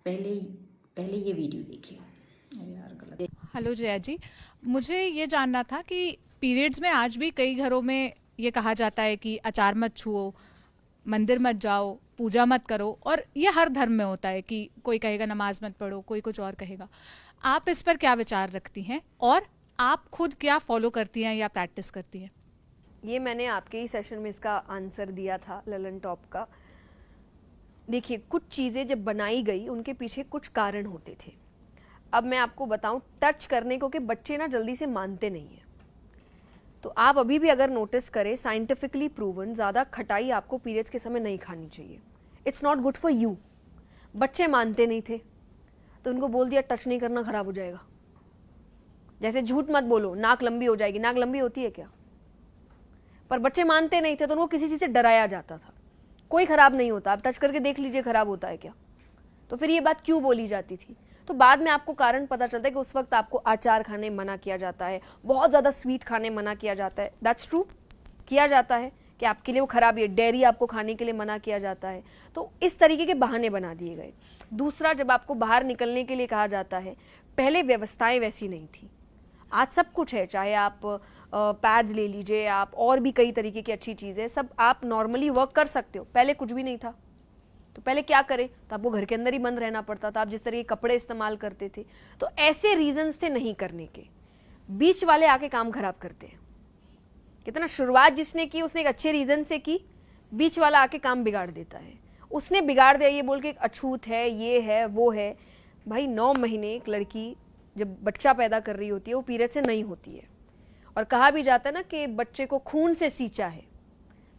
पहले ये वीडियो देखिए। अरे यार गलत। हेलो जया जी, मुझे ये जानना था कि पीरियड्स में आज भी कई घरों में ये कहा जाता है कि अचार मत छुओ, मंदिर मत जाओ, पूजा मत करो, और ये हर धर्म में होता है कि कोई कहेगा नमाज मत पढ़ो, कोई कुछ और कहेगा। आप इस पर क्या विचार रखती हैं और आप खुद क्या फॉलो करती हैं या प्रैक्टिस करती हैं? ये मैंने आपके ही सेशन में इसका आंसर दिया था ललन टॉप का। देखिए, कुछ चीज़ें जब बनाई गई उनके पीछे कुछ कारण होते थे। अब मैं आपको बताऊं, टच करने को कि बच्चे ना जल्दी से मानते नहीं हैं। तो आप अभी भी अगर नोटिस करें, साइंटिफिकली प्रूवन ज़्यादा खटाई आपको पीरियड्स के समय नहीं खानी चाहिए। It's not good for you. बच्चे मानते नहीं थे तो उनको बोल दिया टच नहीं करना, खराब हो जाएगा। जैसे झूठ मत बोलो, नाक लंबी हो जाएगी। नाक लंबी होती है क्या? पर बच्चे मानते नहीं थे तो उनको किसी चीज़ से डराया जाता था। कोई खराब नहीं होता, आप टच करके देख लीजिए खराब होता है क्या। तो फिर ये बात क्यों बोली जाती थी? तो बाद में आपको कारण पता चलता है कि उस वक्त आपको अचार खाने मना किया जाता है, बहुत ज़्यादा स्वीट खाने मना किया जाता है। दैट्स ट्रू, किया जाता है कि आपके लिए वो खराब है। डेयरी आपको खाने के लिए मना किया जाता है। तो इस तरीके के बहाने बना दिए गए। दूसरा, जब आपको बाहर निकलने के लिए कहा जाता है, पहले व्यवस्थाएं वैसी नहीं थी। आज सब कुछ है, चाहे आप पैड्स ले लीजिए, आप और भी कई तरीके की अच्छी चीज़ें, सब आप नॉर्मली वर्क कर सकते हो। पहले कुछ भी नहीं था। तो पहले क्या करें? तो आपको घर के अंदर ही बंद रहना पड़ता था। आप जिस तरह के कपड़े इस्तेमाल करते थे, तो ऐसे रीजंस थे नहीं करने के। बीच वाले आके काम खराब करते हैं। कितना शुरुआत जिसने की उसने एक अच्छे रीजन से की, बीच वाला आके काम बिगाड़ देता है। उसने बिगाड़ दिया ये बोल के अछूत है, ये है, वो है। भाई 9 महीने एक लड़की जब बच्चा पैदा कर रही होती है वो पीरियड से नहीं होती है। और कहा भी जाता है ना कि बच्चे को खून से सींचा है।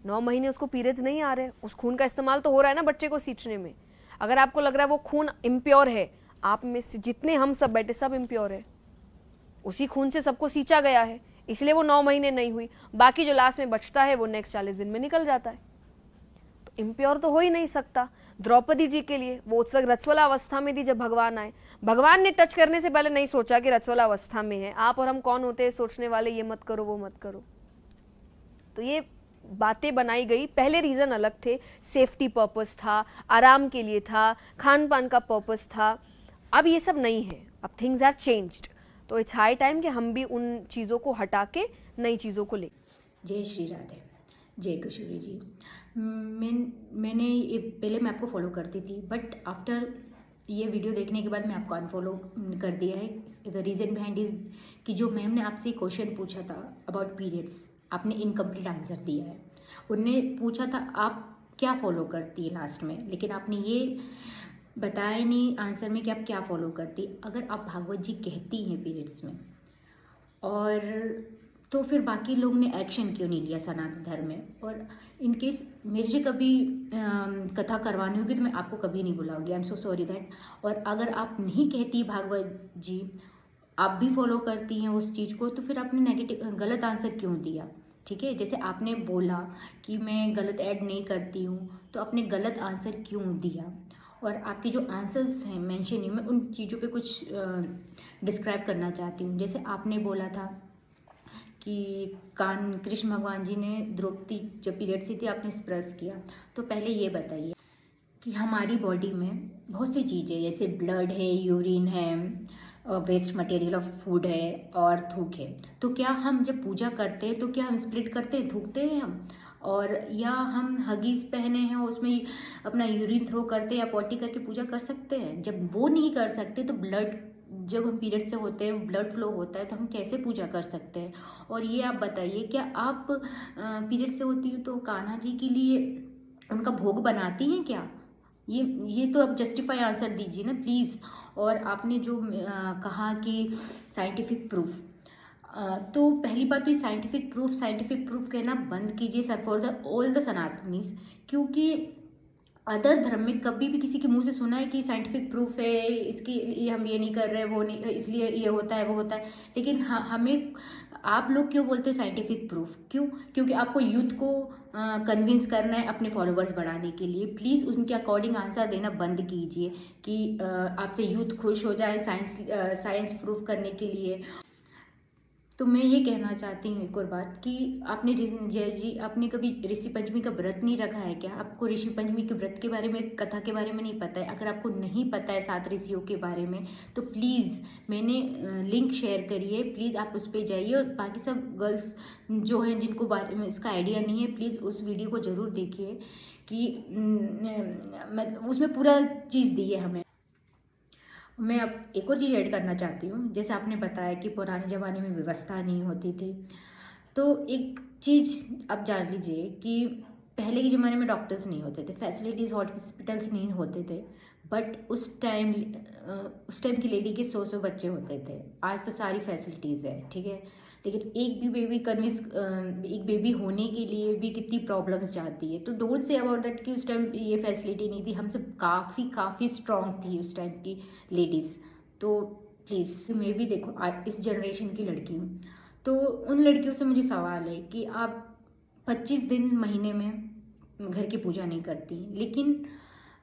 9 महीने उसको पीरियड्स नहीं आ रहे, उस खून का इस्तेमाल तो हो रहा है ना बच्चे को सींचने में। अगर आपको लग रहा है वो खून इम्प्योर है, आप में से जितने हम सब बैठे सब इम्प्योर है। उसी खून से सबको सींचा गया है, इसलिए वो 9 महीने नहीं हुई। बाकी जो लास्ट में बचता है वो नेक्स्ट 40 दिन में निकल जाता है। तो इम्प्योर तो हो ही नहीं सकता। द्रौपदी जी के लिए वो उस वक्त रजस्वला अवस्था में थी जब भगवान आए। भगवान ने टच करने से पहले नहीं सोचा कि रजस्वला अवस्था में है। आप और हम कौन होते हैं सोचने वाले, ये मत करो वो मत करो। तो ये बातें बनाई गई। पहले रीजन अलग थे, सेफ्टी पर्पस था, आराम के लिए था, खान पान का पर्पस था। अब ये सब नहीं है, अब थिंग्स हैव चेंज्ड। तो इट्स हाई टाइम कि हम भी उन चीज़ों को हटा के नई चीज़ों को ले। जय श्री राधे, जय किशोरी जी। मैंने ये पहले मैं आपको फॉलो करती थी, बट आफ्टर ये वीडियो देखने के बाद मैं आपको अनफॉलो कर दिया है। द रीज़न बिहाइंड इज कि जो मैम ने आपसे क्वेश्चन पूछा था अबाउट पीरियड्स, आपने इनकम्प्लीट आंसर दिया है। उनने पूछा था आप क्या फॉलो करती है लास्ट में, लेकिन आपने ये बताया नहीं आंसर में कि आप क्या फॉलो करती। अगर आप भागवत जी कहती हैं पीरियड्स में, और तो फिर बाकी लोग ने एक्शन क्यों नहीं लिया सनातन धर्म में? और इनकेस मेरे जो कभी कथा करवानी होगी तो मैं आपको कभी नहीं बुलाऊंगी। I am so sorry that. और अगर आप नहीं कहती भागवत जी, आप भी फॉलो करती हैं उस चीज़ को, तो फिर आपने नेगेटिव गलत आंसर क्यों दिया? ठीक है, जैसे आपने बोला कि मैं गलत ऐड नहीं करती हूँ, तो आपने गलत आंसर क्यों दिया? और आपके जो आंसर्स हैं मेंशन ही, मैं उन चीज़ों पे कुछ डिस्क्राइब करना चाहती हूँ। जैसे आपने बोला था कि कृष्ण भगवान जी ने द्रौपदी जब पीरियड से थी आपने स्पर्श किया, तो पहले ये बताइए कि हमारी बॉडी में बहुत सी चीज़ें जैसे ब्लड है, यूरिन है, वेस्ट मटेरियल ऑफ फूड है और थूक है। तो क्या हम जब पूजा करते हैं तो क्या हम स्प्लिट करते हैं, थूकते हैं हम? और या हम हगीज पहने हैं उसमें अपना यूरिन थ्रो करते हैं या पॉटी करके पूजा कर सकते हैं? जब वो नहीं कर सकते तो ब्लड, जब हम पीरियड से होते हैं ब्लड फ्लो होता है तो हम कैसे पूजा कर सकते हैं? और ये आप बताइए, क्या आप पीरियड से होती हो तो कान्हा जी के लिए उनका भोग बनाती हैं क्या? ये तो आप जस्टिफाई आंसर दीजिए ना प्लीज़। और आपने जो कहा कि साइंटिफिक प्रूफ, तो पहली बात तो ये साइंटिफिक प्रूफ कहना बंद कीजिए sir, for the all the Sanatanis. क्योंकि अदर धर्म में कभी भी किसी के मुंह से सुना है कि साइंटिफिक प्रूफ है, इसके लिए हम ये नहीं कर रहे, वो नहीं, इसलिए ये होता है वो होता है। लेकिन हमें आप लोग क्यों बोलते हो साइंटिफिक प्रूफ? क्यों? क्योंकि आपको यूथ को कन्विंस करना है अपने फॉलोअर्स बढ़ाने के लिए। प्लीज़ उनके अकॉर्डिंग आंसर देना बंद कीजिए कि आपसे यूथ खुश हो जाए साइंस प्रूफ करने के लिए। तो मैं ये कहना चाहती हूँ एक और बात कि आपने जय जी आपने कभी ऋषि पंचमी का व्रत नहीं रखा है क्या? आपको ऋषि पंचमी के व्रत के बारे में, कथा के बारे में नहीं पता है? अगर आपको नहीं पता है 7 ऋषियों के बारे में तो प्लीज़ मैंने लिंक शेयर करी है, प्लीज़ आप उस पर जाइए। और बाकी सब गर्ल्स जो हैं जिनको बारे में इसका आइडिया नहीं है, प्लीज़ उस वीडियो को ज़रूर देखिए कि उसमें पूरा चीज़ दी है हमें। मैं अब एक और चीज़ ऐड करना चाहती हूँ। जैसे आपने बताया कि पुराने ज़माने में व्यवस्था नहीं होती थी, तो एक चीज़ आप जान लीजिए कि पहले के ज़माने में डॉक्टर्स नहीं होते थे, फैसिलिटीज़ हॉस्पिटल्स नहीं होते थे, बट उस टाइम की लेडी के 100 बच्चे होते थे। आज तो सारी फैसिलिटीज़ है, ठीक है, लेकिन एक बेबी होने के लिए भी कितनी प्रॉब्लम्स जाती है। तो डोंट से अबाउट दैट कि उस टाइम ये फैसिलिटी नहीं थी। हमसे काफ़ी स्ट्रॉन्ग थी उस टाइम की लेडीज़। तो प्लीज़, मैं भी देखो आज इस जनरेशन की लड़की हूँ, तो उन लड़कियों से मुझे सवाल है कि आप 25 दिन महीने में घर की पूजा नहीं करती, लेकिन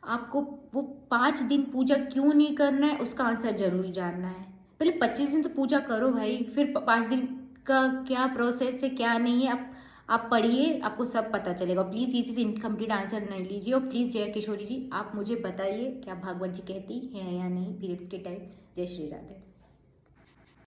आपको वो 5 दिन पूजा क्यों नहीं करना है उसका आंसर ज़रूर जानना है। पहले 25 दिन तो पूजा करो भाई, फिर 5 दिन का क्या प्रोसेस है क्या नहीं है आप पढ़िए, आपको सब पता चलेगा। प्लीज़ इसी से इनकम्प्लीट आंसर नहीं लीजिए। और प्लीज़ जय किशोरी जी आप मुझे बताइए क्या भागवत जी कहती हैं या नहीं पीरियड्स के टाइम। जय श्री राधे।